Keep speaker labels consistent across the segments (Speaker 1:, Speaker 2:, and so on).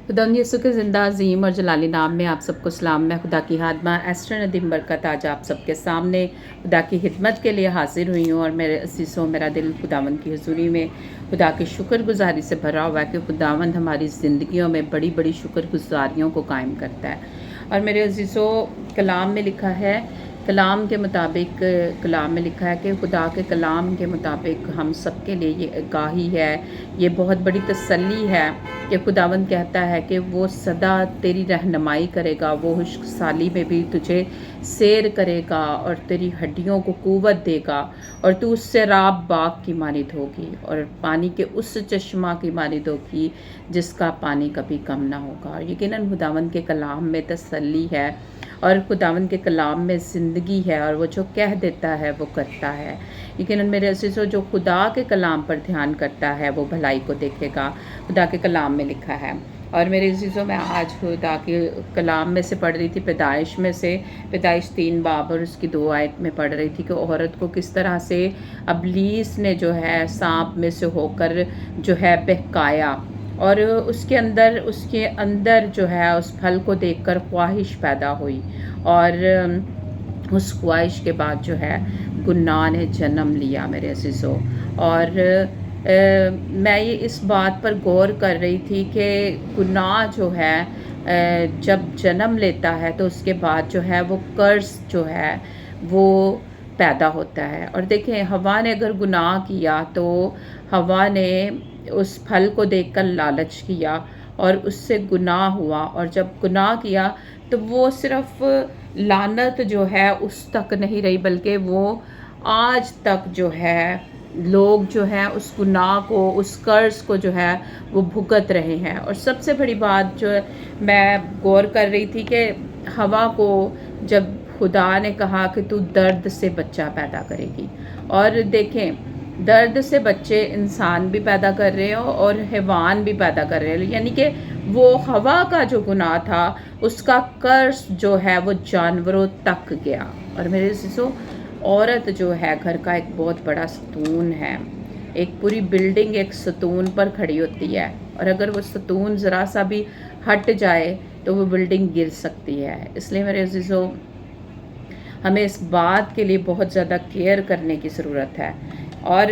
Speaker 1: खुदावंद यीशु के ज़िंदा अज़ीम और जलाली नाम में आप सबको सलाम। मैं खुदा की हादमा एस्टर नदीम बरकत आज आप सबके सामने खुदा की खिदमत के लिए हाजिर हुई हूँ। और मेरे असीसों, मेरा दिल खुदावंद की हुजूरी में खुदा की शुक्रगुजारी से भरा हुआ है कि खुदावंद हमारी ज़िंदगियों में बड़ी बड़ी शुक्रगुजारियों को कायम करता है। और मेरे अजीज़ों, कलाम में लिखा है, कलाम के मुताबिक कलाम में लिखा है कि खुदा के कलाम के मुताबिक हम सब के लिए ये आगाही है, ये बहुत बड़ी तसल्ली है कि खुदावंद कहता है कि वो सदा तेरी रहनुमाई करेगा, वो खुश्क साली में भी तुझे सैर करेगा और तेरी हड्डियों को कुव्वत देगा, और तू उस सैराब बाग की मानिद होगी और पानी के उस चश्मा की मानिद होगी जिसका पानी कभी कम ना होगा। यकीनन खुदावंद के कलाम में तसल्ली है और खुदावंद के कलाम में ज़िंदगी है, और वो जो कह देता है वो करता है। यकीनन मेरे अज़ीज़ों, जो खुदा के कलाम पर ध्यान करता है वो भलाई को देखेगा, खुदा के कलाम में लिखा है। और मेरे अज़ीज़ों, मैं आज खुदा के कलाम में से पढ़ रही थी, पैदाइश में से, पैदाइश 3 बाब और उसकी 2 आयत में पढ़ रही थी कि औरत को किस तरह से अबलीस ने जो है सांप में से होकर जो है बहकाया, और उसके अंदर जो है उस फल को देखकर ख्वाहिश पैदा हुई, और उस ख्वाहिश के बाद जो है गुनाह ने जन्म लिया मेरे अज़ीज़ों। और मैं ये इस बात पर गौर कर रही थी कि गुनाह जो है जब जन्म लेता है तो उसके बाद जो है वो कर्ज जो है वो पैदा होता है। और देखें, हवा ने अगर गुनाह किया तो हवा ने उस फल को देखकर लालच किया और उससे गुनाह हुआ, और जब गुनाह किया तो वो सिर्फ लानत जो है उस तक नहीं रही, बल्कि वो आज तक जो है लोग जो है उस गुनाह को, उस कर्ज को जो है वो भुगत रहे हैं। और सबसे बड़ी बात जो मैं गौर कर रही थी कि हवा को जब खुदा ने कहा कि तू दर्द से बच्चा पैदा करेगी, और देखें दर्द से बच्चे इंसान भी पैदा कर रहे हो और हैवान भी पैदा कर रहे हैं, यानी कि वो हवा का जो गुनाह था उसका कर्ज जो है वो जानवरों तक गया। और मेरे अज़ीज़ों, औरत जो है घर का एक बहुत बड़ा सतून है, एक पूरी बिल्डिंग एक सतून पर खड़ी होती है, और अगर वो सतून ज़रा सा भी हट जाए तो वो बिल्डिंग गिर सकती है। इसलिए मेरे अज़ीज़ों, हमें इस बात के लिए बहुत ज़्यादा केयर करने की ज़रूरत है। और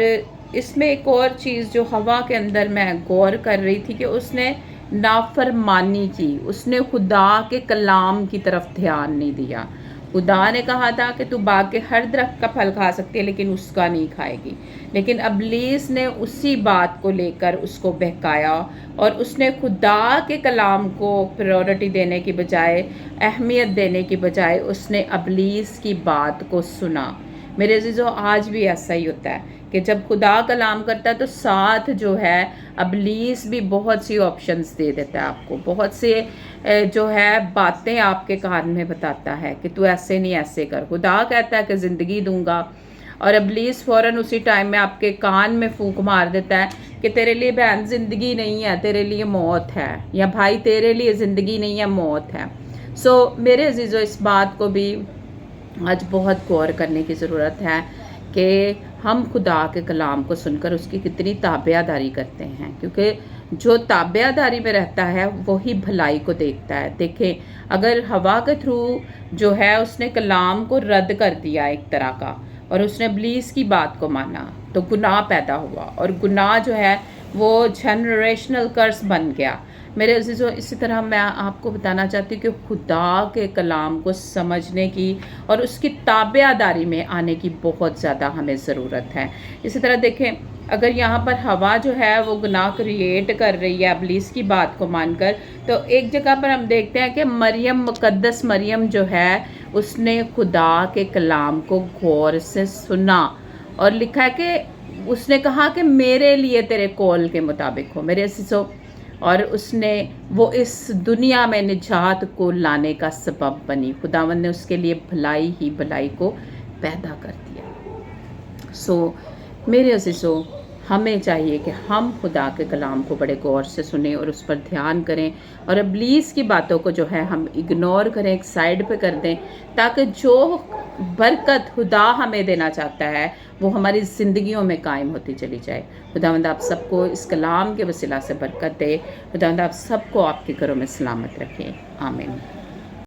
Speaker 1: इसमें एक और चीज़ जो हवा के अंदर मैं गौर कर रही थी कि उसने नाफरमानी की, उसने खुदा के कलाम की तरफ ध्यान नहीं दिया। खुदा ने कहा था कि तू बाग के हर दरख्त का फल खा सकती है लेकिन उसका नहीं खाएगी, लेकिन अबलीस ने उसी बात को लेकर उसको बहकाया, और उसने खुदा के कलाम को प्रायोरिटी देने की बजाय, अहमियत देने की बजाय उसने अबलीस की बात को सुना। मेरे अज़ीज़ों, आज भी ऐसा ही होता है कि जब खुदा कलाम करता है तो साथ जो है अबलीस भी बहुत सी ऑप्शंस दे देता है आपको, बहुत से जो है बातें आपके कान में बताता है कि तू ऐसे नहीं ऐसे कर। खुदा कहता है कि ज़िंदगी दूंगा, और अबलीस फ़ौरन उसी टाइम में आपके कान में फूंक मार देता है कि तेरे लिए बहन ज़िंदगी नहीं है, तेरे लिए मौत है, या भाई तेरे लिए ज़िंदगी नहीं है, मौत है। सो मेरे अज़ीज़ों, इस बात को भी आज बहुत गौर करने की ज़रूरत है कि हम खुदा के कलाम को सुनकर उसकी कितनी ताबेदारी करते हैं, क्योंकि जो ताबेदारी में रहता है वही भलाई को देखता है। देखें, अगर हवा के थ्रू जो है उसने कलाम को रद्द कर दिया एक तरह का, और उसने इब्लीस की बात को माना, तो गुनाह पैदा हुआ, और गुनाह जो है वो जनरेशनल कर्स बन गया। मेरे अज़ीज़ों, इसी तरह मैं आपको बताना चाहती हूँ कि खुदा के कलाम को समझने की और उसकी ताबेदारी में आने की बहुत ज़्यादा हमें ज़रूरत है। इसी तरह देखें, अगर यहाँ पर हवा जो है वो गुनाह क्रिएट कर रही है अबलीस की बात को मानकर, तो एक जगह पर हम देखते हैं कि मरियम, मुकद्दस मरियम जो है उसने खुदा के कलाम को गौर से सुना, और लिखा है कि उसने कहा कि मेरे लिए तेरे कौल के मुताबिक हो। मेरे अज़ीज़ों, और उसने वो इस दुनिया में निजात को लाने का सबब बनी। खुदावंद ने उसके लिए भलाई ही भलाई को पैदा कर दिया। सो मेरे अज़ीज़ों, हमें चाहिए कि हम खुदा के कलाम को बड़े गौर से सुने और उस पर ध्यान करें, और इब्लीस की बातों को जो है हम इग्नोर करें, एक साइड पे कर दें, ताकि जो बरकत खुदा हमें देना चाहता है وہ ہماری زندگیوں میں قائم ہوتی چلی جائے۔ خداوند آپ سب کو اس کلام کے وسیلہ سے برکت دے۔ خداوند آپ سب کو آپ کے گھروں میں سلامت رکھے، آمین۔